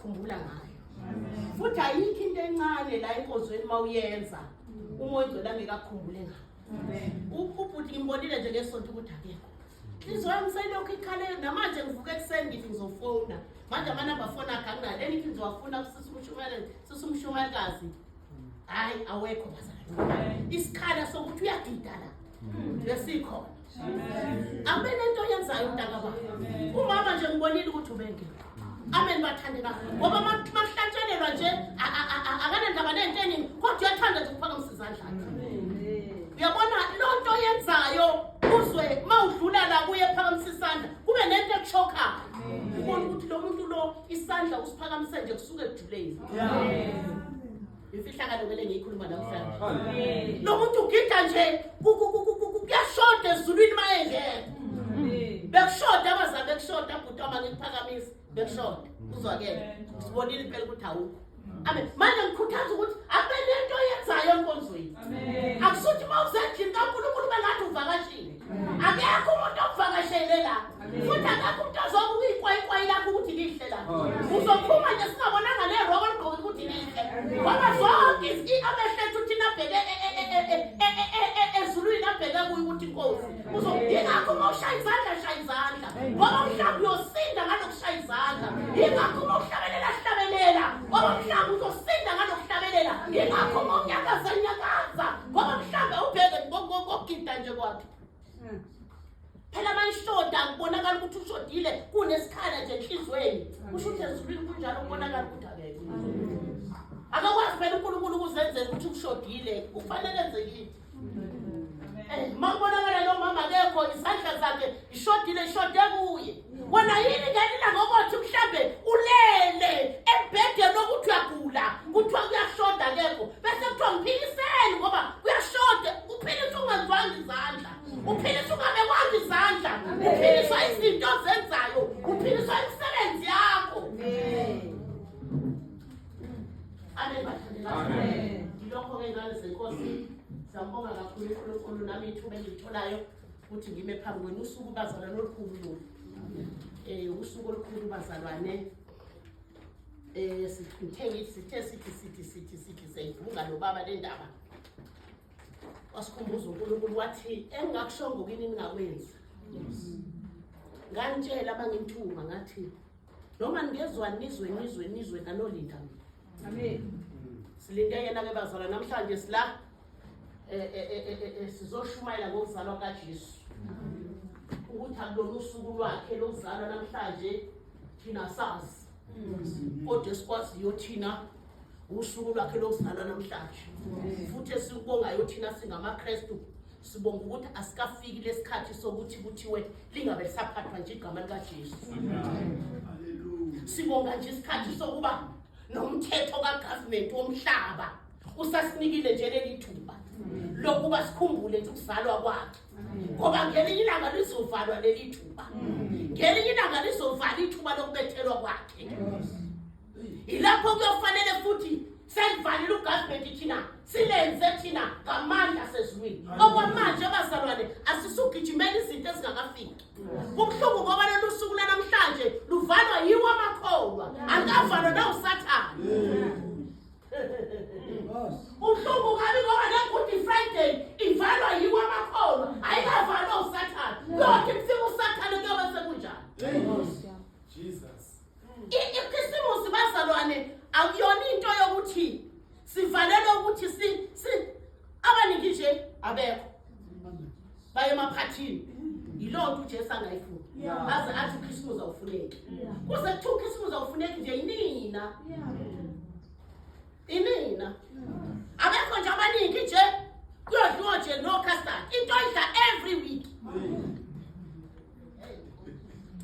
uzokukhumbula ngayo. Futhi ayikho into encane la enkonzweni mawuyenza umoya ogcwele angekakhumbule ngayo. Ubhuti ngimbonile nje ngesonto ukuthi akekho. Izwa ngiselokhu ikhale namanje ngivuka ekuseni ngithi ngizofona. Manje amanamba phone akhe akunalo. Anything ngizowafuna sisumshumayelekazi. Hayi awekho bazalwane. Isikhala sokuthi uyagida la. Lesikho. Amen into yenzayo umntaka baba. Umama nje ngibonile ukuthi ubenge. Amen bathande kakhulu. Ngoba mahlatshelelwa nje akanandaba nento eningi kodwa uyathanda nje ukuphaka isandla. Uyabona lonto yenzayo uzwe mawudlula la kuye phakamisa isandla kube nento echoka. Ubona ukuthi lo muntu lo isandla usiphakamise nje kusuke ejuleni. Imfihlakalo vele ngiyikhuluma namhlanje. Lo muntu ugida nje kuyashoda ezulwini mayengeke. Bekushoda abazali bekushoda bhuti uma ngikuphakamisa bekushoda uzwakele. Sibonile impela ukuthi awukho. Amen. Manje ngikhuthaza ukuthi abe lento yenzayo enkonzweni. Amen. Akusuthi mawuzendlini kaNkulunkulu bengathi uvakashile. Akekho umuntu okuvakashele la. Futhi akekho umuntu ozobuka iqwayiqwayi lakho ukuthi lihle la. Uzophuma nje singabonanga neroko ligqoke ukuthi lihle. Ngoba zonke amehlethu thina bheke ezulwini abheke kuyo ukuthi inkosi. Yingakho mawushaya izandla. Ngoba mhlawumbe uyosinda ngalokushaya izandla. Yingakho mawuhlabelela. Ngoba mhlawumbe uzosinda ngalokuhlabelela. Yingakho mawunyakaza. Ngoba mhlawumbe ubheke ngokugida nje kwakhe. Phela bayishoda kubonakala ukuthi ushodile kunesikhala nje enhlizweni. Kusho ukuthi ezulwini kunjalo kubonakala ukuthi akekho. Akakwazi phela uNkulunkulu ukuzenzela ukuthi ushodile kufanele enzekile. Mawubonakala lo mama akekho isandla zakhe ishodile kuye. Wena yini ngelila ngokuthi mhlambe ulele embhedeni lokuthi uyagula kuthiwa kuyashoda akekho bese kuthiwa ngiphiliseni ngoba kuyashoda uphilisa ungazwanga izandla. Uphilisa ungabekwanga izandla. Uphilisa izinto zenzayo. Uphilisa imisebenzi yakho. Amen. Ngilokho ke ngane zenkosi siyambonga kakhulu uNkulunkulu nami ithuba engilitholayo ukuthi ngime phambi kwenu usuku bazalwane olukhulu. Usuku olukhulu bazalwane. Sithe sithi seyivunga nobaba le ndaba. Wasikhumbuza uNkulunkulu wathi engingakushongo kini ningakwenza. Nganitshela abangimthuma ngathi noma ningezwa nizwe kanolinda. Amen. Silinde yena ke bazalwa namhlanje sila sizoshumayela ngokuzalwa kaJesu. Ukuthi akulona usuku lwakhe lokuzalwa namhlanje thina sazi. Kodwa sikwaziyo thina usuku lwakhe lokuzalwa namhlanje. Futhi esibongayo thina singamaKristu sibonga ukuthi asikafiki lesikhathi sokuthi kuthiwe lingabe lisaphathwa nje igama likaJesu. Haleluya. Sibonga nje isikhathi sokuba nomthetho kaGovernment womhlaba usasinikile nje leli thuba lokuba sikhumbule nje ukuzalwa kwakhe. Ngoba ngelinye ilanga lizovalwa leli thuba. Ngelinye ilanga lizovala ithuba lokubethelwa kwakhe. Ilapho kuyofanele futhi selivalile uGovernment thina silenze thina ngamandla sezulwini. Okwamanje abazalwane asisugijimela izinto ezingakafiki. Kubuhlungu ngoba lelo usuku namhlanje luvalwa yiwo amakholwa angavalwa na uSathane. Ubuhlungu kabi ngoba le Good Friday ivalwa yiwo amakholwa ayikavalwa uSathane. Lokho ifika uSathane kuyobe sekunjani. Jesus. Ikhisimusi bazalwane akuyona into yokuthi sivalelwe ukuthi abaningi nje abekho baye emaphathini. Yilonto uJesu angayifuna. Baze athi uKhisimusi awufuneki. Kuze kuthi uKhisimusi awufuneki nje inina. Abekho nje abaningi nje kuyodliwa nje no custard. Into idla every week.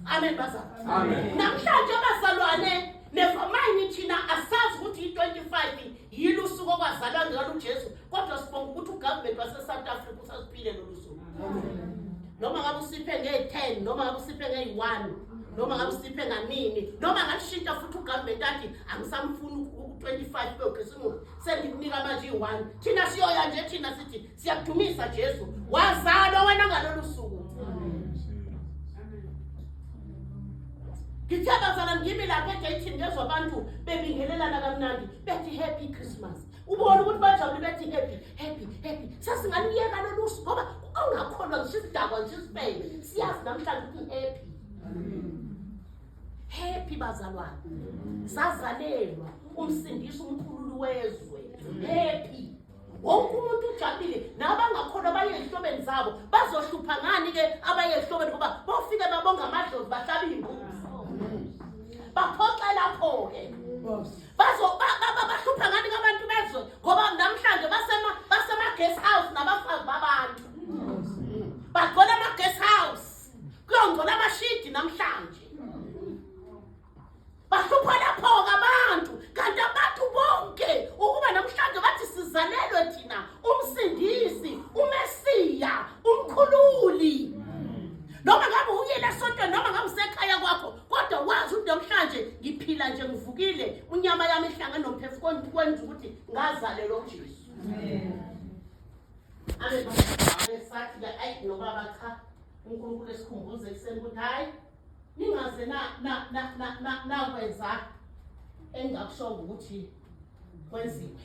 Amen bazalwane. Amen. Namhlanje bazalwane nefamine thina asazi ukuthi i25 yilo usuku okwazalwa ngalo uJesu kodwa sibonga ukuthi uGovernment waseSouth Africa usasiphile lolu suku. Noma ngabe usiphe nge10 noma ngabe usiphe nge1 noma ngabe usiphe nganini noma ngashintsha futhi uGovernment athi angisamfuni u25 beKhisimusi sengikunika manje i1 thina siyoya nje thina sithi siyakudumisa Jesu wazalwa wena ngalolu suku. Ngithe bazalwane ngimi lapha egeyithini ngezwa abantu bebingelelana kamnandi bethi happy Christmas. Ubona ukuthi bajabule bethi happy. Sasinganiyeka lolu suku ngoba ungakholwa ngisho isidakwa ngisho isibhebe siyazi namhlanje ukuthi happy. Happy bazalwane. Sazalelwa umsindisi umkhulu wezwe. Happy. Wonke umuntu ujabulile nabangakholwa baye ezihlobeni zabo bazohlupha ngani ke abaye ezihlobeni ngoba bofike babonga amadlozi bahlaba imbuzi. Baphoxa lapho ke. Bahlupha ngani kabantu bezwe ngoba namhlanje basema guest house nabafazi babantu. Bagcola ama guest house. Kuyongcola amashidi namhlanje. Bahlupha lapho abantu kanti abantu bonke ukuba namhlanje bathi sizalelwe thina umsindisi, uMesiya, umkhululi. Noma ngabe uyela sonto noma ngabe usekhaya kwakho kodwa wazi ukuthi namhlanje ngiphila nje ngivukile unyama yami ihlangene nomphefumulo kwenza ukuthi ngazalelwa uJesu. Abe sathi ke ayi nobaba cha uNkulunkulu esikhumbuze ekseni ukuthi hayi ningaze na kwenza engakushonga ukuthi kwenziwe.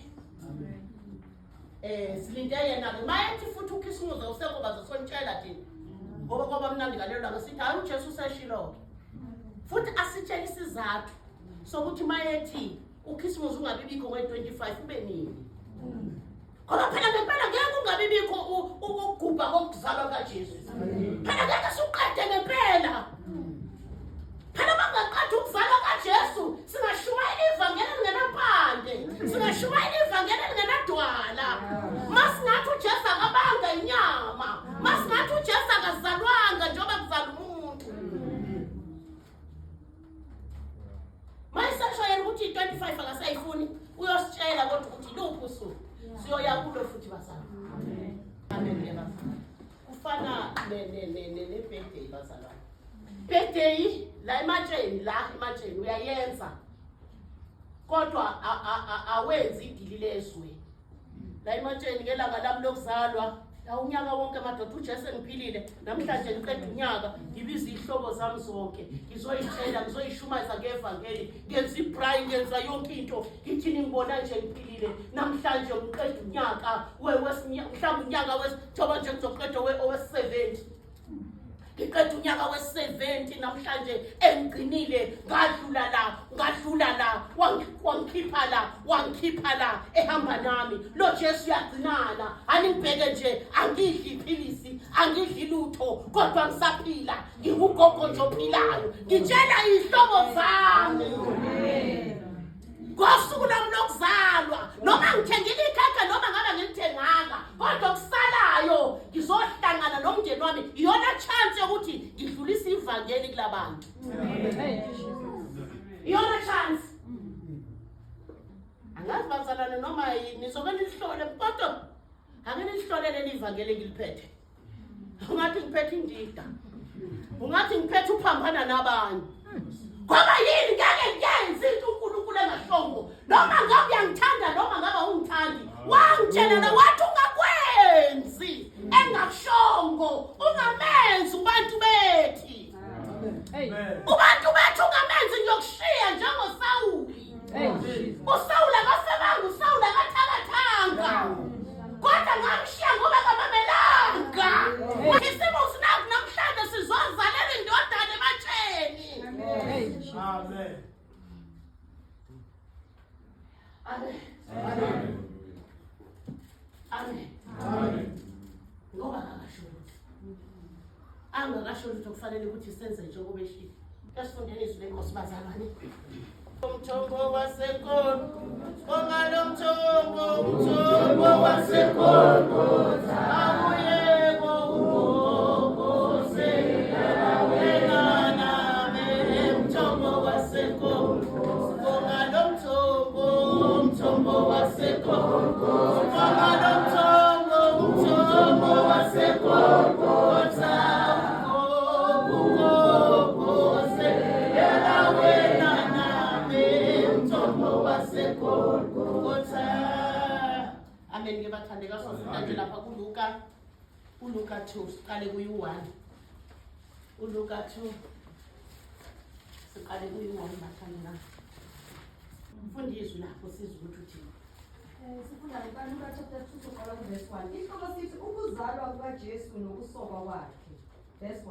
Silinde yena ke mayethi futhi ukhisimuza usekho bazosonitshela thina ngoba mnandi ngalelo ngasithi hayi uJesu useshilo futhi asitshela isizathu sokuthi mayethi ukhisimuza ungabibikho ngo-25 ube nini. Ngoba phela ngempela ngeke ungabibikho ukugubha kokuzalwa kaJesu. Phela ngeke siqede ngempela. Phela bangaqadi ukuzalwa kaJesu singashumayela ivangeli lingenampande, singashumayela ivangeli lingenadwala. Masingathi uJesu akabanga inyama, masingathi uJesu akazalwanga njengoba kuzala umuntu. Mayisasho yena ukuthi 25 akasayifuni uyositshela kodwa ukuthi luphi usuku siyoya kulo futhi bazalwane. Amen. Kufana ne-birthday bazalwane. Birthday la ematsheni uyayenza kodwa awenzi idili lezwe. La ematsheni ngelanga lami lokuzalwa unyaka wonke madoda uJesu engiphilile namhlanje ngiqeda unyaka ngibiza ihlobo zami zonke ngizoyitshela ngizoyishumayeza ngevangeli ngenza ibrayi ngenza yonke into ngithi ngibona nje ngiphilile namhlanje ngiqeda unyaka mhlawumbe unyaka njengoba nje ngizoqeda owe-70 ngiqeda unyaka we-70 namhlanje engigcinile ngadlula la wangikhipha la ehamba nami lo Jesu uyagcinana aningibheke nje angidli iphilisi angidli lutho kodwa ngisaphila ngingugogo nje ophilayo ngitshela izihlobo zami ngosuku lami lokuzalwa noma ngithengile ikhakha noma ngabe ngilithenganga kodwa kusalayo ngizohlangana nomndeni wami iyona chance yokuthi ngidlulise ivangeli kulabantu. Iyona chance. Angazi bazalwane noma nizoke nihlole kodwa ake nihlolele ivangeli engiliphethe. Ungathi ngiphethe indida. Ungathi ngiphethe uphambana nabanye. Ngoba yini ngeke ngenze into uNkulunkulu engashongo noma ngabe uyangithanda noma ngabe ungithandi wangitshela wathi ungakwenzi engakushongo ungamenzi ubantu bethi. Ubantu bethu ungamenzi ngiyokushiya njengoSawuli. uSawuli akasebanga uSawuli akathakathanga kodwa ngamshiya ngoba kamamelanga. Isimo sinaku namhlanje sizozalela indodana ematsheni. Amen. Ngoba angakasho lutho kufanele ukuthi senze njengoba eshilo. Asifundeni izwi lenkosi bazalwane. Umthombo wasekhona ongalo umthombo wasekhona awuyeko umbozela wena umthombo wasekhona ongalo umthombo wasekhona ongalo umthombo wasekhona Amen. Ngebathandeka sofunda lapha kuLuka 2 siqale kuyi-1. uLuka 2 siqale kuyingoma bathandana. Mfundisi lapho sizwe ukuthi uthini. Sifunda iBhayibheli chapter 2 kuqala verse 1. Isihloko sithi ukuzalwa kukaJesu nokusokwa kwakhe. Verse 1.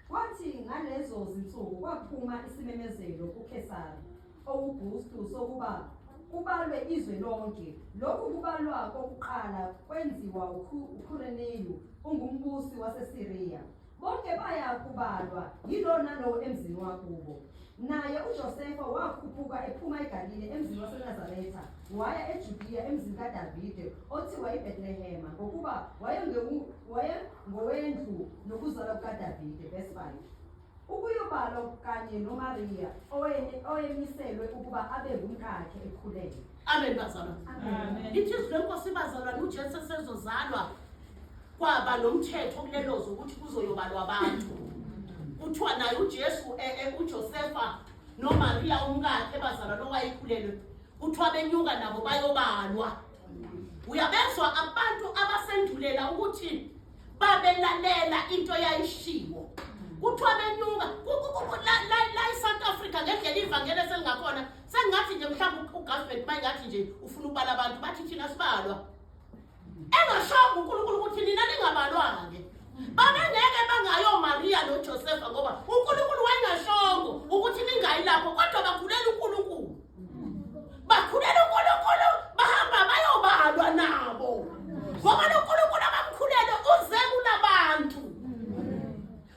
Kwathi ngalezo zinsuku kwaphuma isimemezelo kuKesari Awugustu sokuba kubalwe izwe lonke. Lokhu kubalwa kokuqala kwenziwa uKureneyu ungumbusi waseSiriya. Bonke baya kubalwa yilona lo emzini wakubo. Naye uJosefa wakhuphuka ephuma eGalile emzini waseNazaretha waya eJudiya emzini kaDavide othiwa iBethlehema ngokuba wayengowendlu nokuzalwa kukaDavide. Verse 5. Ukuyobalwa kanye noMaria oyemiselwe ukuba abe ngumkakhe ekhulele. Amen bazalwa. Amen. Ithi izwi lenkosi bazalwa uJesu sezozalwa kwaba nomthetho kulelozo ukuthi kuzoyobalwa abantu. Kuthiwa naye uJesu uJosefa noMaria umkakhe bazalwa lowayikhulelwe kuthiwa benyuka nabo bayobalwa. Uyabezwa abantu abasendulela ukuthi babelalela into yayishiwo. Kuthiwa benyuka la eSouth Africa ngendlela ivangeli selingakhona sengathi nje mhlawumbe ugovernment bayingathi nje ufuna ukubala abantu bathi thina sibalwa. Engashongo uNkulunkulu ukuthi nina lingabalwa-ke. Babengeke bangayo Maria noJosefa ngoba uNkulunkulu wayengashongo ukuthi ningayi lapho kodwa bakhulela uNkulunkulu. Bakhulela uNkulunkulu bahamba bayobalwa nabo. Ngoba uNkulunkulu abamkhulele uze kunabantu.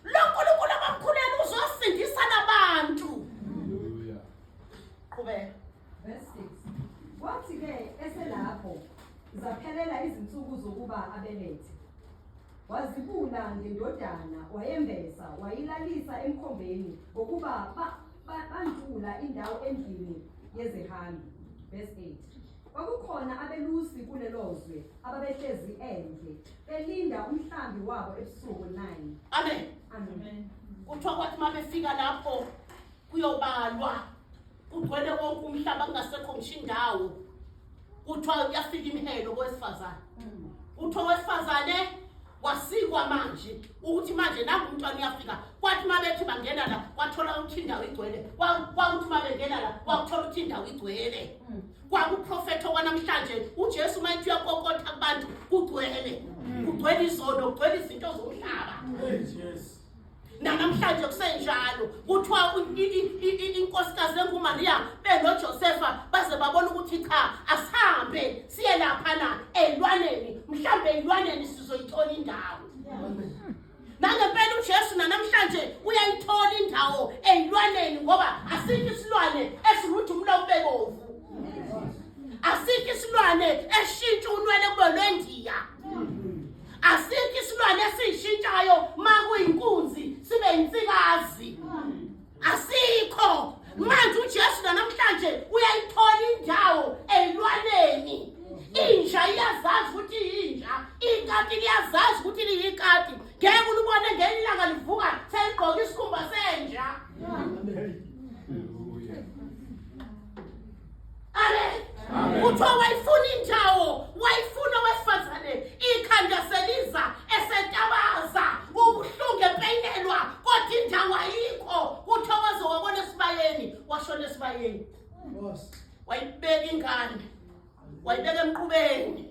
Lo Nkulunkulu abamkhulele uzosindisa nabantu. Hallelujah. Qhubeka. Verse 6. Kwathi-ke eselapho zaphelela izinsuku zokuba abelethe. Wazibula ngendodana wayembesa wayilalisa emkhombeni ngokuba bantula indawo endlini yezihambi. Verse 8. Kwakukhona abelusi kulelozwe ababehlezi endle belinda umhlambi wabo ebusuku 9. Amen. Amen. Kuthiwa kwathi mabefika lapho kuyobalwa kugcwele wonke umhlaba kungasekho ngisho indawo. Kuthiwa uyafika imihelo kowesifazane. Kuthiwa owesifazane wasikwa manje ukuthi manje nangu umntwana uyafika. Kwathi mabethi bangena la wathola ukuthi indawo igcwele. Kwakuthi mabengena la wakuthola ukuthi indawo igcwele. Kwakuprofetho kwanamhlanje uJesu mayithi uyakokotha kubantu kugcwele. Kugcwele izono, kugcwele izinto zomhlaba. Yes. Namhlanje kusenjalo kuthiwa inkosikazi enguMaria benoJosefa baze babona ukuthi cha asihambe siye lapha na elwaneni mhlambe elwaneni sizoyithola indawo. Nangempela uJesu namhlanje uyayithola indawo elwaneni ngoba asikho isilwane esiruthi umlomo bebovu. Asikho isilwane eshintsha unwele kube lwendiya. Asikho isilwane esishintshayo makuyinkunzi sibe insikazi. Asikho. Manje uJesu namhlanje uyayithola indawo elwaneni. Inja iyazazi ukuthi inja, ikati liyazazi ukuthi liyikati. Ngeke ulibone ngeke ilanga livuka seligqoka isikhumba senja. Amen. Kuthiwa wayifuna indawo, wayifuna wesifazane, ikhanda seliza esetabaza, ubuhlungu empeyinelwa, kodwa indawo ayikho. Kuthiwa waze wabona esibayeni, washona esibayeni. Wayibeka ingane, wayibeka emqubeni.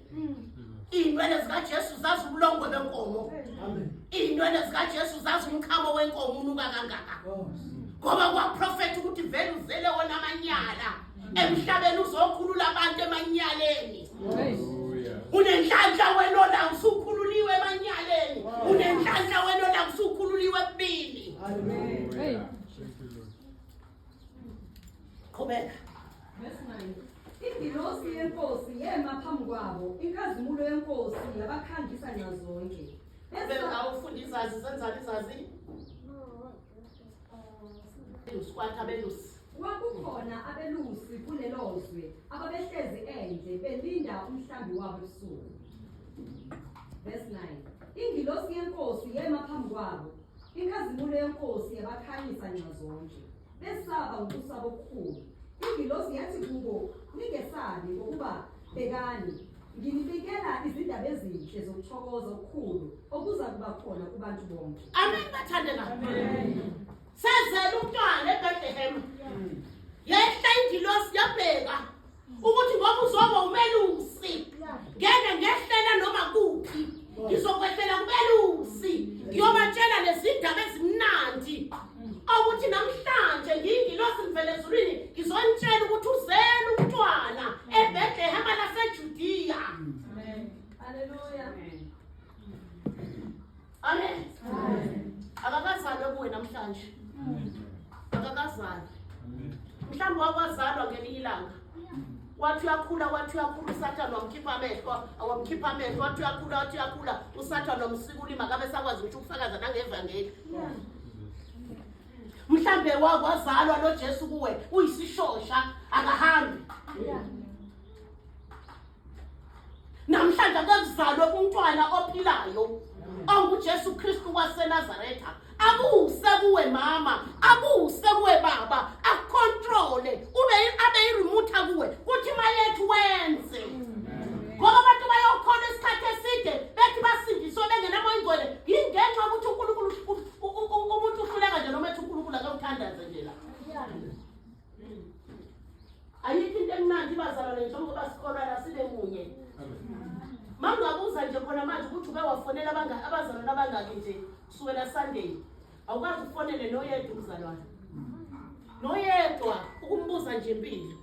Iy'nwele zikaJesu zazi ubulongwe benkomo. Iy'nwele zikaJesu zazi umkhamo wenkomo unuka kangaka. Ngoba kwaprofetha ukuthi vele uzele wona amanyala. Emhlabeni uzokhulula abantu emanyaleni. Unenhlanhla wena la usukhululiwe emanyaleni. Unenhlanhla wena la usukhululiwe ebili. Amen. Qhubeka. Verse 9. Ingilosi yenkosi yema phambi kwabo inkazimulo yenkosi yabakhangisa nazonke. Vele awufunda izazi senzani izazi? Usikwatha belusi. Kwakukhona abelusi kulelozwe ababehlezi endle belinda umhlambi wabo ebusuku. Verse 9. Ingilosi yenkosi yema phambi kwabo inkazimulo yenkosi yabakhanyisa nazonke. Besaba ngokusaba okukhulu. Ingilosi yathi kubo ningesabi ngokuba bhekani nginibikela izindaba ezinhle zokuthokoza okukhulu okuza kuba khona kubantu bonke. Amen bathandana. Amen. sezela umntwana eBethlehem yehla ingilosi yabheka ukuthi ngoba uzoba umelusi ngeke ngehlela noma kuphi ngizokwehlela kubelusi ngiyobatshela lezindaba ezimnandi ukuthi namhlanje ngiyingilosi ngivele ezulwini ngizonitshela ukuthi uzele umntwana eBethlehem laseJudiya. Hallelujah. Amen. Akakazalwe kuwe namhlanje. Akakazalwe. Mhlawumbe wakwazalwa ngelinye ilanga. Wathi uyakhula uSathane wamkhipha amehlo, awamkhipha amehlo, wathi uyakhula uSathane wamsikulima kabe sakwazi ukuthi ukufakaza nangevangeli. Mhlawumbe wakwazalwa noJesu kuwe uyisishosha akahambi. Namhlanje akuzalwe umntwana ophilayo onguJesu Kristu waseNazaretha. Abuse kuwe mama, abuse kuwe baba, akontrole, abe iremote kuwe, kuthi mayethu wenze. Ngoba abantu bayokhola isikhathi eside, bethi basindiswe bengenamo ingcwele, ingenxa ukuthi uNkulunkulu umuntu uhluleka nje noma ethi uNkulunkulu akawuthandaze nje la. Ayikho into emnandi bazalwane njengoba sikholwa la sibe munye. Mangabuza nje khona manje ukuthi ube wafonela abazalwane abangaki nje kusukela Sunday. Awukazi ufonele noyedwa umzalwane. Noyedwa ukumbuza nje impilo.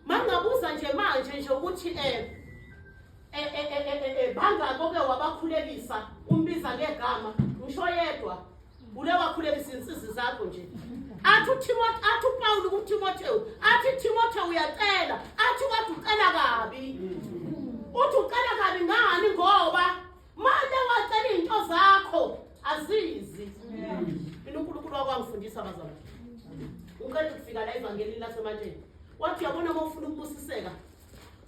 Mangabuza nje manje nje ukuthi bangako ke wabakhulekisa umbiza ngegama ngisho yedwa ule wakhulekisa insizwe zakho nje. Athi uPaul kuTimotheo, athi Timotheo uyacela, athi wathi ucela kabi. Uthi ucela kabi ngani ngoba manje wacela into zakho azizi. uNkulunkulu wakwangifundisa abazalwane. Uqeda ukufika la evangelini lasemanje. Wathi uyabona uma ufuna ukubusiseka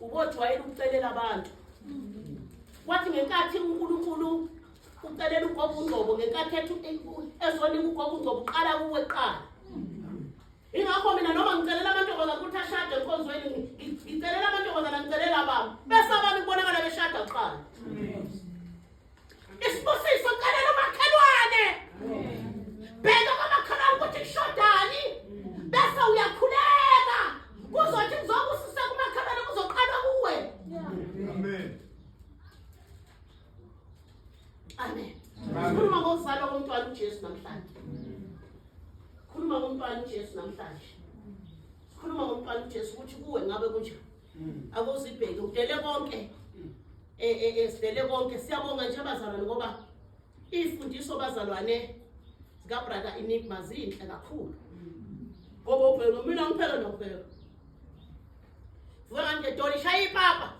ubothi wayela ukucelela abantu. Wathi ngenkathi uNkulunkulu ucelela ugogo uNgcobo ngenkathi ezoni ugogo uNgcobo uqala kuwe qala. Ingakho mina noma ngicelela amantombazana ukuthi ashade enkonzweni ngicelela amantombazana ngicelela abantu bese abantu kubonakala beshada qala. Isibusiso celela umakhelwane. Bheka kwamakhelwane ukuthi kushodani bese uyakhuleka kuzothi ngizobusisa kumakhelwane kuzoqala kuwe. Amen. Khuluma ngokuzalwa komntwana uJesu namhlanje. Khuluma ngomntwana uJesu namhlanje. Khuluma ngomntwana uJesu ukuthi kuwe ngabe kunjani. Akuzibheke udele konke. Sidele konke siyabonga nje abazalwane ngoba izifundiso bazalwane zika brother Enigma zinhle kakhulu. Ngoba ubheka mina ngiphela nokubheka. Vuka nje Doli shaya ipapa.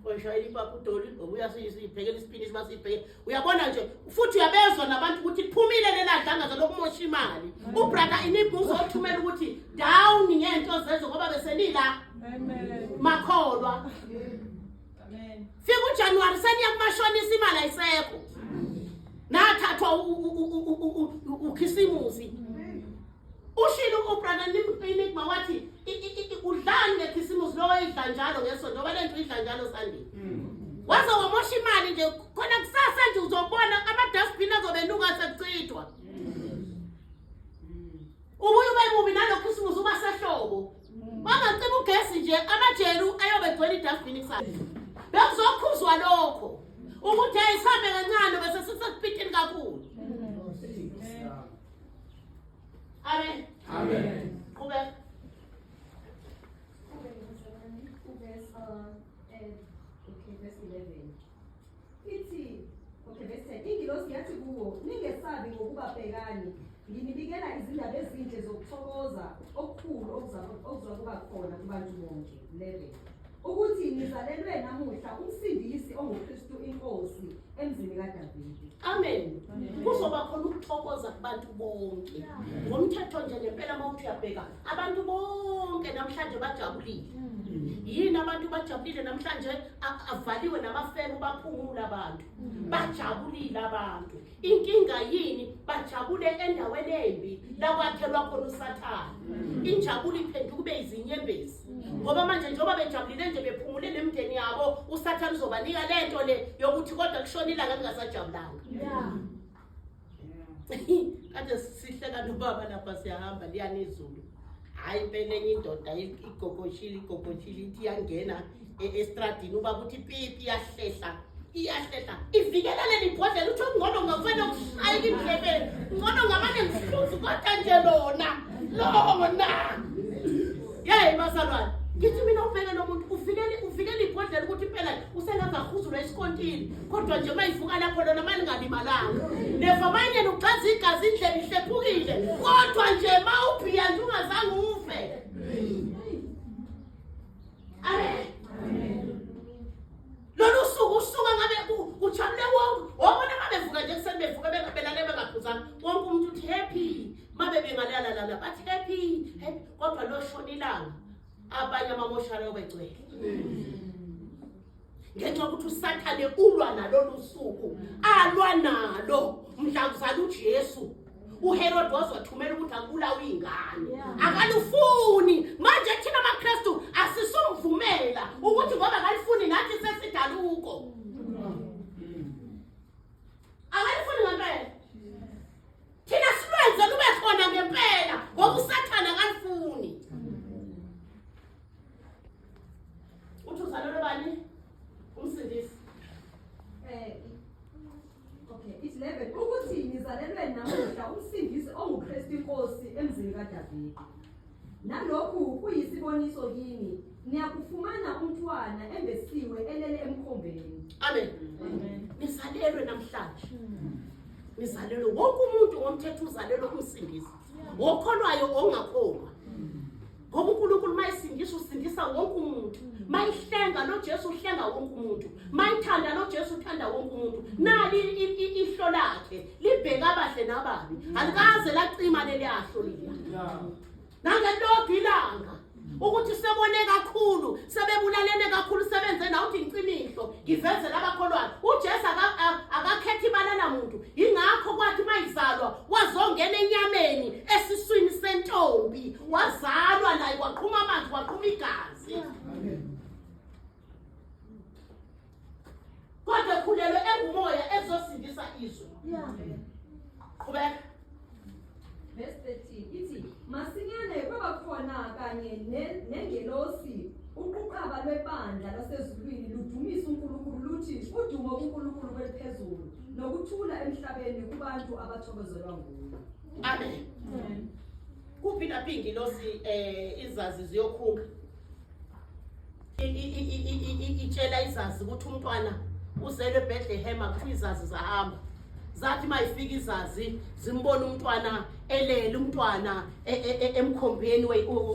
Oyishaya ipapa uDoli ngobuya siyiphekela isipinishi masibheke. Uyabona nje futhi uyabezwa nabantu ukuthi liphumile lela dlangaza lokumosha imali. Ubrother Enigma uzothumela ukuthi down ngento zezo ngoba besenila. Amen. Makholwa. Amen. Fika uJanuary seniya kumashonisa imali ayisekho. Nathathwa ukhisimusi. Ushilo ubrother Enigma wathi udlani ngekhisimusi lo edla njalo ngesonto ngoba lento idla njalo Sunday. Waze wamosha imali nje khona kusasa nje uzobona ama-dustbin azobenuka sekuchithwa. Ubuye ube mubi nalo Christmas uba sehlobo. Bangacima ugesi nje amajelu ayobe gcwele i-dustbin kusasa. Bekuzokhuzwa lokho ukuthi ayisambe kancane bese sisesipithini kakhulu. Amen. Amen. Qhubeka. Verse 11. Ithi, verse 10. Ingilosi yathi kuwo, ningesabi ngokubabhekani. Nginibikela izindaba ezinhle zokuthokoza okukhulu okuzakuba khona kubantu bonke. 11. Ukuthi nizalelwe namuhla umsindisi onguKristu inkosi emzini kaDavide. Amen. Kuzoba khona ukuthokoza kubantu bonke. Ngomthetho nje ngempela mawuthi uyabheka abantu bonke namhlanje bajabulile. Yini abantu bajabulile namhlanje avaliwe namafeni baphumula abantu. Bajabulile abantu. Inkinga yini? Bajabule endaweni embi la kwathelwa khona uSathane. Injabulo iphenduka kube izinyembezi. Ngoba manje njengoba bejabulile nje bephumule nemndeni yabo uSathane uzobanika lento le yokuthi kodwa kushona ilanga lingasajabulanga. kade sihleka nobaba lapha siyahamba liyanizulu. Hayi impela enye indoda igogoshile ithi yangena estradini ubaba uthi pipi iyahlela ivikelele libhodlela uthi ngono ngafana ukushayela indlebeni ngono ngamane ngihluzi kodwa nje lona yayi basalwane ngithi mina ubheke lo muntu uvikele ibhodlela ukuthi impela usengazakhuzula isikontini kodwa nje mayivuka lapho lona malingabimalanga neva manje nokuxaza igazi indlela ihlephukile kodwa nje mawubhiya nje ungazange ufe. Amen. Lolu suku usuka ngabe ujabule wonke wabona mabevuka nje kuseni bevuka belale bengaphuzanga wonke umuntu uthi happy mabe bengalala bathi happy kodwa lo shonilanga abanye amamoshara obegcwele ngenxa ukuthi usathane ulwa nalolu suku alwa nalo mhla kuzala uJesu. uHerod wazothumela ukuthi akulawe ingane akalufuni manje thina amaKristu asisomvumela ukuthi ngoba akalifuni nathi sesidaluko akalifuni ngempela thina silwenze lube khona ngempela ngoba usathana akalifuni. Uthi uzalelwe bani umsindisi okay, it's 11 ukuthi nizalelwe namuhla umsindisi onguKristu inkosi emzini kaDavide. Nalokhu kuyisiboniso kini niyakufumana umntwana embesiwe elele emkhombeni. Amen. Nizalelwe namhlanje. Nizalelwe wonke umuntu ngomthetho uzalelwe umsindisi. Okholwayo ongakholwa. Ngoba uNkulunkulu mayisindisa usindisa wonke umuntu. Mayihlenga noJesu uhlenga wonke umuntu. Mayithanda noJesu uthanda wonke umuntu. Nali ihlo lakhe libheka abahle nababi. Alikaze lacima leli ahlo liya. Nangelokhu ilanga ukuthi sebone kakhulu sebebulalene kakhulu sebenze na uthi ngicimihlo ngiveze labakholwayo uJesu akakhethi balala muntu ingakho kwathi mayizalwa wazongena enyameni esiswini sentombi wazalwa naye kwaqhuma amanzi kwaqhuma igazi kodwa khulelwe engumoya ezosindisa izwe. Qhubeka. Verse 13 ithi masinyane kwaba khona kanye nengelosi uquqaba lwebandla lasezulwini ludumisa uNkulunkulu luthi udumo kuNkulunkulu kweliphezulu nokuthula emhlabeni kubantu abathokozelwa nguye. Amen. Kuphinda phinda ilosi izazi ziyokhunga itshela izazi ukuthi umntwana uzelwe eBethlehem akuthiwa izazi zahamba zathi mayifika izazi zimbona umntwana elele umntwana emkhombeni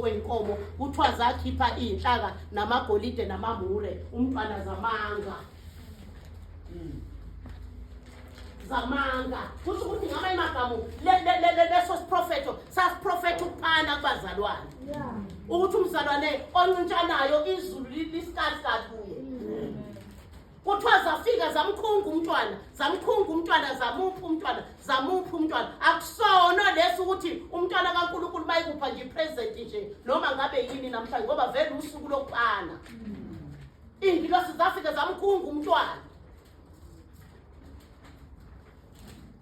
wenkomo kuthiwa zakhipha inhlaka namagolide namamure umntwana zamanga kusho ukuthi ngama imagamo leso siprofeto sasiprofeta ukuphana kubazalwane ukuthi umzalwane oncintshanayo izulu lisikhathi kuye kuthiwa zafika zamkhunga umntwana zamupha umntwana akusona leso ukuthi umntwana kaNkulunkulu mayikupha nje present nje noma ngabe yini namhlanje ngoba vele usuku lokuphana ingilosi zafika zamkhunga umntwana.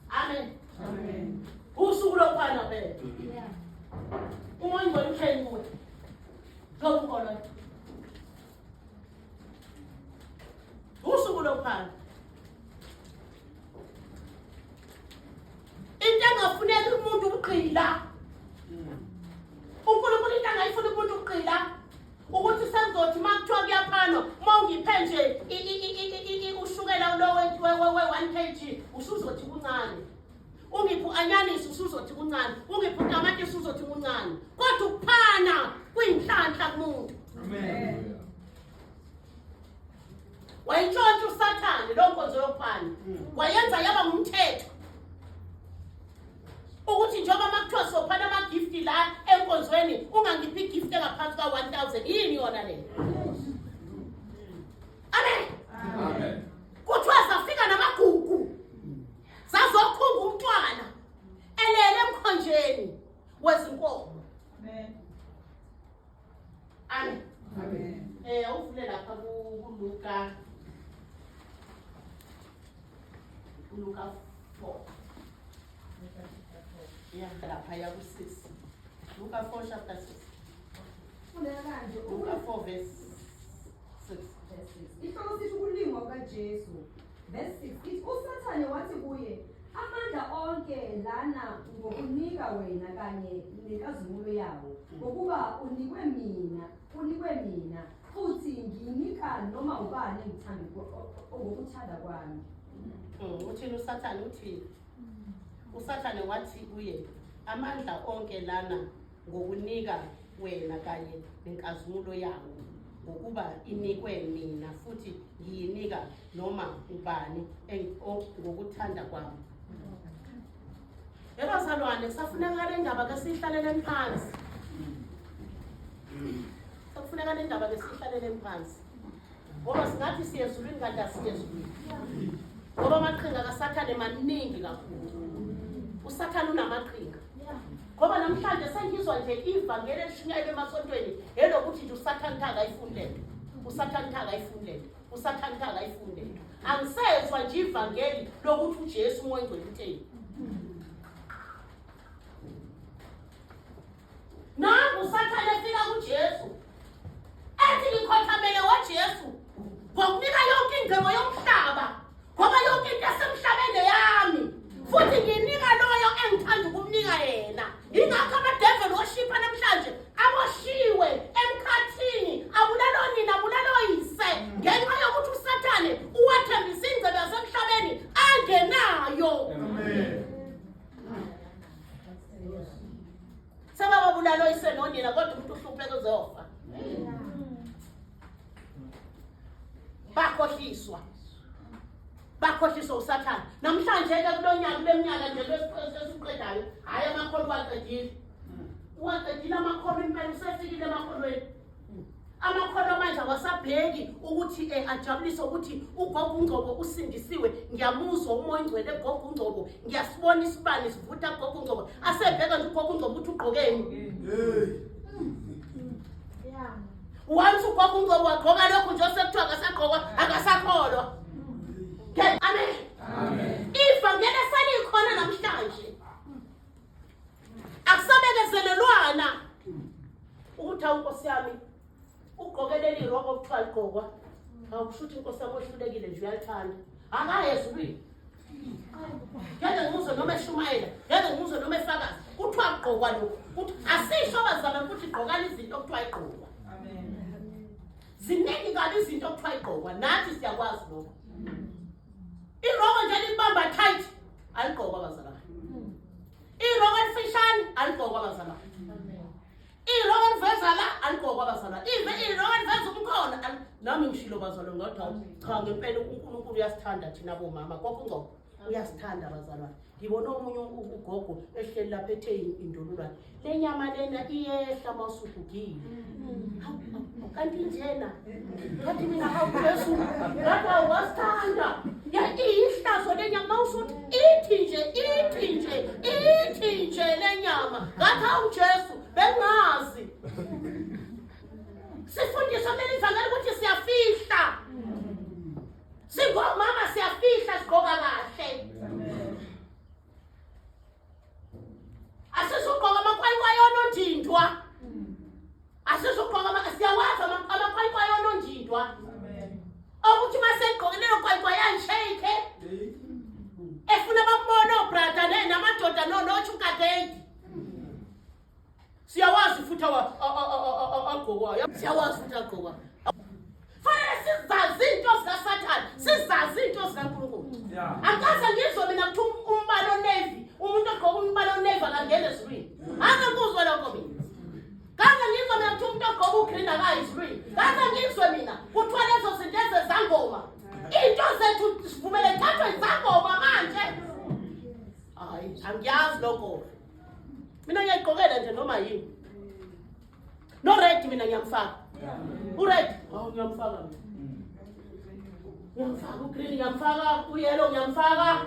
Amen. Usuku lokuphana phela umoya ngolitheni kuwe ngokukholwa usuku lokuphana into engafuneki umuntu uqila uNkulunkulu into angayifuni umuntu uqila ukuthi senzothi makuthiwa kuyaphanwa mawungiphe nje ushukela lo we-1 kg usuzothi kuncane ungiphi anyanisi usuzothi kuncane ungiphi tamatisi uzothi kuncane kodwa ukuphana kuyinhlanhla kumuntu. Amen. Wayitshontsha uSathane lo nkonzo yokuphana wayenza yaba ngumthetho ukuthi njengoba makuthiwa sophana ama-gift la enkonzweni ungangiphi igift engaphansi ka-1000 yini yona le. Amen. Kuthiwa zafika namagugu zazokhunga umntwana elele emkhonjeni wezinkomo. Amen. Uvule lapha kuLuka 4. Laphaya ku-6. Luka 4 chapter 6. Fundeka kanje Luka 4 verse 6. Ihloko sithi ukulingwa kukaJesu. Verse 6 ithi uSathane wathi kuye, amandla onke lana ngokunika wena kanye nenkazimulo yawo, ngokuba unikwe mina, futhi nginika noma ubani engithanda ngokuthanda kwami. Uthini uSathane uthini? uSathane wathi kuye, amandla onke lana ngokunika wena kanye nenkazimulo yawo, ngokuba inikwe mina futhi ngiyinika noma ubani ngokuthanda kwami. Ebazalwane, kusafuneka le ndaba ke sihlalele phansi. Kusafuneka le ndaba ke sihlalele phansi. Ngoba singathi siyezulwini kanti asiyezulwini. Ngoba amaqhinga kaSathane maningi kakhulu. uSathane unamaqhinga. Ngoba namhlanje sengizwa nje ivangeli elishunyayelwe emasontweni elokuthi nje uSathane akayifundele. uSathane akayifundele. uSathane akayifundele. Angisezwa nje ivangeli lokuthi uJesu umoya ngcwele utheni. Nangu uSathane efika kuJesu. Ethi ngikhothamele waJesu ngokunika yonke ingcebo yomhlaba. Ngoba yonke into esemhlabeni yami. Futhi nginika loyo engithanda ukumnika yena. Ingakho amadevil worshipper namhlanje aboshiwe emkhathini, abulalo nina, abulalo yise, ngenxa yokuthi uSathane uwathembisa ingcebo yasemhlabeni angenayo. Amen. Sebababulalo yise nonina kodwa umuntu uhlupheka uzofa. Bakhohliswa uSathane. Namhlanje ke kulonyaka leminyaka nje lesiqedayo, hayi amakholwa waqedile. Waqedile amakholwa impela usefikile emakholweni. Amakholwa manje awasabheki ukuthi ajabulise ukuthi uGogo uNgcobo usindisiwe. Ngiyamuzwa umoya ngcwele eGogo uNgcobo. Ngiyasibona isibani sivutha kuGogo uNgcobo. Asebheka nje uGogo uNgcobo uthi ugqokeni. Once uGogo uNgcobo wagqoka lokhu nje osekuthiwa akasagqokwa, akasakholwa. Amen. Amen. Ivangeli esalikhona namhlanje akusabekezelelwana ukuthi awunkosi yami ugqokelele irobo okuthiwa ligqokwa. Awukushuthi inkosi yami ohlulekile nje uyalithanda. Akayezulwini. Ngeke ngimuzwe noma eshumayela, ngeke ngimuzwe noma efakaza. Kuthiwa kugqokwa lokhu. Ukuthi asisho abazalwane ukuthi gqokani izinto okuthiwa igqokwa. Amen. Ziningi kabi izinto okuthiwa igqokwa. Nathi siyakwazi lokho. Irogo nje libamba tight aligqokwa abazalwane. Irogo elifishane aligqokwa abazalwane. Irogo eliveza la aligqokwa abazalwane. Irogo eliveza umkhono nami ngishilo bazalwane ngathi cha ngempela uNkulunkulu uyasithanda thina bomama. Gogo uNgcobo uyasithanda abazalwane. Ngibona omunye ugogo ehleli lapha ethe indololwane. Le nyama lena iyehla masukugile. Kanti njena kanti mina hawuPhezu ngathi awasithanda. Ihlazo le nyama usuthi ithi nje le nyama ngathi awuJesu bengazi. Sifundiswa leli vangeli ukuthi siyafihla. Singomama siyafihla sigqoka kahle. Asizugqoka amakhwayikhwayi onondindwa. Asizugqoka siyawazi amakhwayikhwayi onondindwa. Ukuthi masegqoke leyo khwayikhwayi yanshake. Efuna bambona obrada namadoda nochukadenti. Siyawazi futhi agqokwayo. Siyawazi futhi agqokwayo. Fanele sizazi into zikaSathane, sizazi into zikaNkulunkulu. Akaze ngizwe mina kuthi umbalo onavy, umuntu ogqoka umbalo onavy akangena ezulwini. Angakuzwe lokho mina. Kaze ngizwe mina kuthi umuntu ogqoka ugreen akayizulwini. Kaze ngizwe mina kuthiwa lezo zinto ezezangoma. Into zethu sivumele thathwe izangoma manje. Hayi, angiyazi lokho. Mina ngiyayigqokela nje noma yini. No red mina ngiyamfaka. Ured, ngiyamfaka mina. Ngiyamfaka ugreen ngiyamfaka, uyellow ngiyamfaka.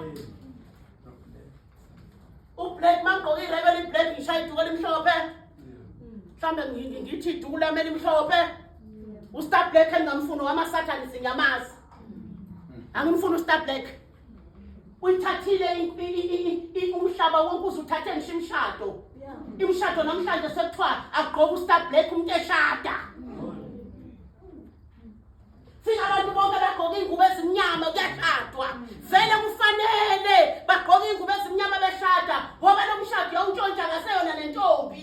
Ublack mangqoka irebel iblack ngishaya iduku elimhlophe. Mhlambe ngithi iduku lami elimhlophe. uStar Black engamfuna wamaSathane singamazi. Angimfuna uStar Black. uyithathile umhlaba wonke uzuthathe ngisho imshado. Imshado namhlanje sekuthiwa agqoke uStar Black umuntu eshada. Fika abantu bonke bagqoke ingubo ezimnyama kuyashadwa. Vele kufanele bagqoke ingubo ezimnyama beshada ngoba lo mshado yawuntshontsha ngaseyona lentombi.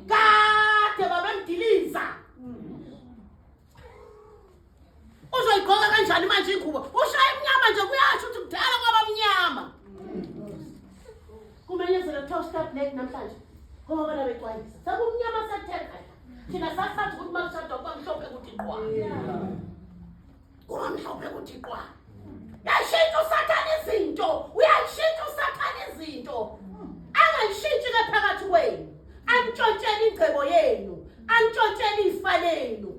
Kade babemdiliza. Uzoyigqoka kanjani manje ingubo? Ushaya emnyama nje kuyasho ukuthi kudala kwaba mnyama. Kumenyezela kuthiwa Star Black namhlanje. Ngoba bona bexwayisa. Sakumnyama satheka. Thina sasathi ukuthi makushadwa kwamhlophe ukuthi qwa. Kwamhlophe ukuthi qwa. Yashintsha uSathane izinto. Uyashintsha uSathane izinto. Angayishintshi ke phakathi kwenu. Antshontshele ingcebo yenu. Antshontshele ifa lenu.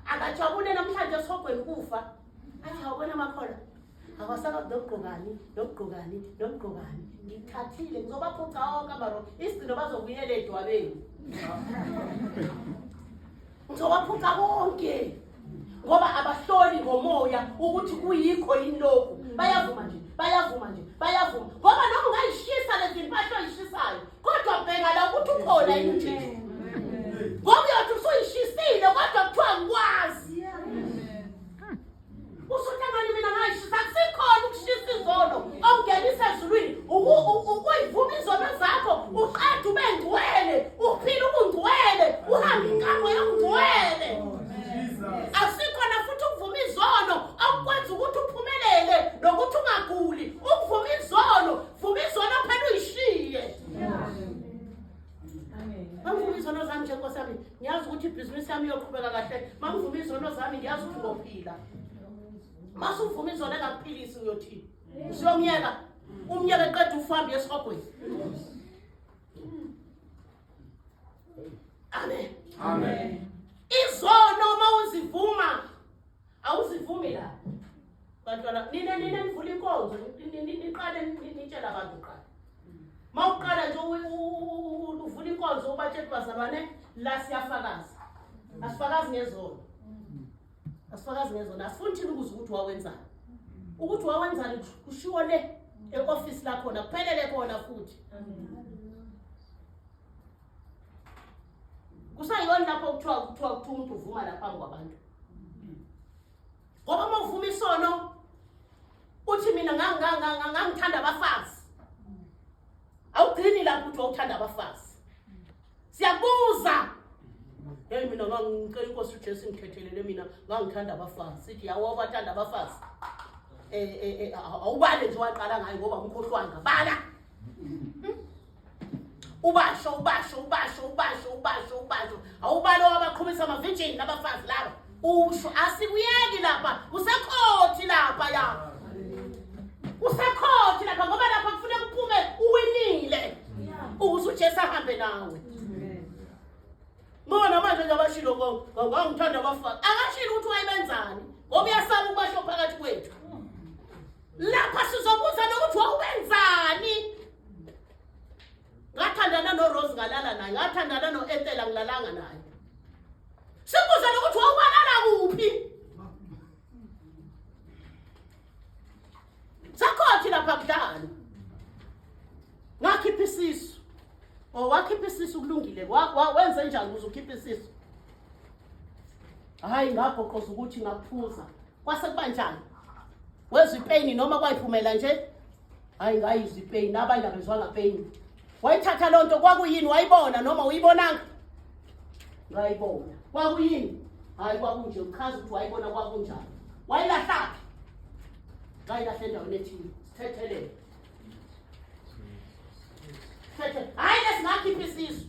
Akajabule namhlanje sogwena kufa. Athi awubona makhola. Akasaka nokugqokani. Ngithathile ngizobaphuca wonke amaro. Isigcino bazokuyela edwabeni. Ngizobaphuca konke. Ngoba abahloli ngomoya ukuthi kuyikho yini lokho. Bayavuma nje. Ngoba noma ungayishisa lezi mpahla oyishisayo, kodwa bheka la ukuthi ukhona yini nje. Ngoba uyathi usuyishisile kodwa kuthiwa ngikwazi. Usuhlangana mina ngayishisa kusikhona ukushisa izono. Awungenisa ezulwini. Ukuyivuma izono zakho, uqeda ube ngcwele, uphile ubungcwele, uhambe inkambo yongcwele. Asikhona futhi ukuvuma izono akukwenza ukuthi uphumelele nokuthi ungaguli. Ukuvuma izono phela uyishiye. Mangivuma izono zami nje Nkosi yami, ngiyazi ukuthi ibhizinisi yami iyoqhubeka kahle. Mangivuma izono zami ngiyazi ukuthi ngophila. Masuvuma izono engakuphilisi uyothini? Usiyomyeka. Umyeka eqeda ufambi esihogweni. Amen. Izono mawuzivuma awuzivumi la. Bantwana nina nivula inkonzo niqale nitshela abantu qala. Mawuqala nje uvula inkonzo ubatshela bazalwane la siyafakaza. Asifakazi ngezono. Asifuni thina ukuze ukuthi wawenzani. Ukuthi wawenzani kushiwo le eoffice lakho na kuphelele khona futhi. Kusayiyona lapho kuthiwa umuntu uvuma lapha kwabantu. Ngoba mawuvuma isono uthi mina ngangithanda abafazi. Awugcini lapho uthi uthanda abafazi. Siyabuza. Mina ngicela inkosi uJesu ngikhethelele mina ngangithanda abafazi. Sithi yawo abathanda abafazi. Awubale nje waqala ngayo ngoba umkhohlwanga bala. Ubasho. Awubalo abaqhubisa amavirgin nabafazi laba. Usho asikuyeki lapha. Usekhothi lapha ya. Usekhothi lapha ngoba lapha kufuneka uphume uwinile. Ukuze uJesu ahambe nawe. Ngona manje nje abashilo ngangithanda abafazi. Akashilo ukuthi wayibenzani. Ngoba uyasaba ubasho phakathi kwethu. Lapha sizobuza nokuthi wawenzani. Ngathandana noRose ngalala naye, ngathandana noEthel ngilalanga naye. Sibuza nokuthi wawubalala kuphi? Sakhothi lapha kudala. Ngakhipha isisu. Wakhipha isisu kulungile. Wenze njani ukuze ukhiphe isisu? Hayi ngaphoqoza ukuthi ngaphuza. Kwase kuba njani? Wezwe ipain noma kwayiphumela nje? Hayi ngayizwa ipain, abanye abezwanga pain. Wayithatha lonto kwakuyini wayibona noma uyibonanga? Ngayibona. Kwakuyini? Hayi kwakunje uchaza ukuthi wayibona kwakunjani. Wayilahlaphi? Ngayilahla endaweni ethile. Sithethelele. Hayi lesingakhipha isisu.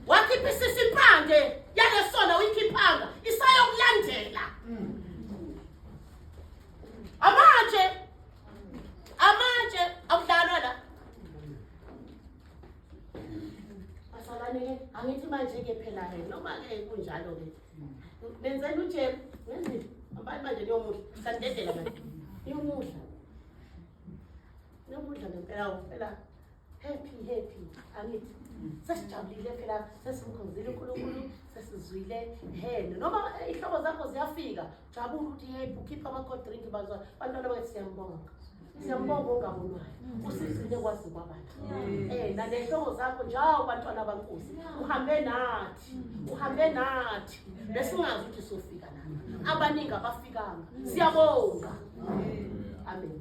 Wakhipha isisu impande yalesona uyikhiphanga isayokulandela. Amanje akudlalwa la. Asalane angithi manje ke phela noma ke kunjalo ke. Benzela uJesu, wenzile. Abantu manje niyomuhla, sandedela manje. Niyomuhla. Ngempela phela happy angithi. Sesijabulile phela sesimkhonzile uNkulunkulu, sesizwile noma ihlobo zakho ziyafika. Jabula ukuthi ukhipha ama cold drink bazwa. Bantwana bathi siyambonga. Siyambonga ongabonwayo. Usizile kwazi kwabantu. Nalehloko zakho njalo bantwana baNkosi. Uhambe nathi. Uhambe nathi. Besingazi ukuthi sofika nani. Abaningi abafikanga. Siyabonga. Amen.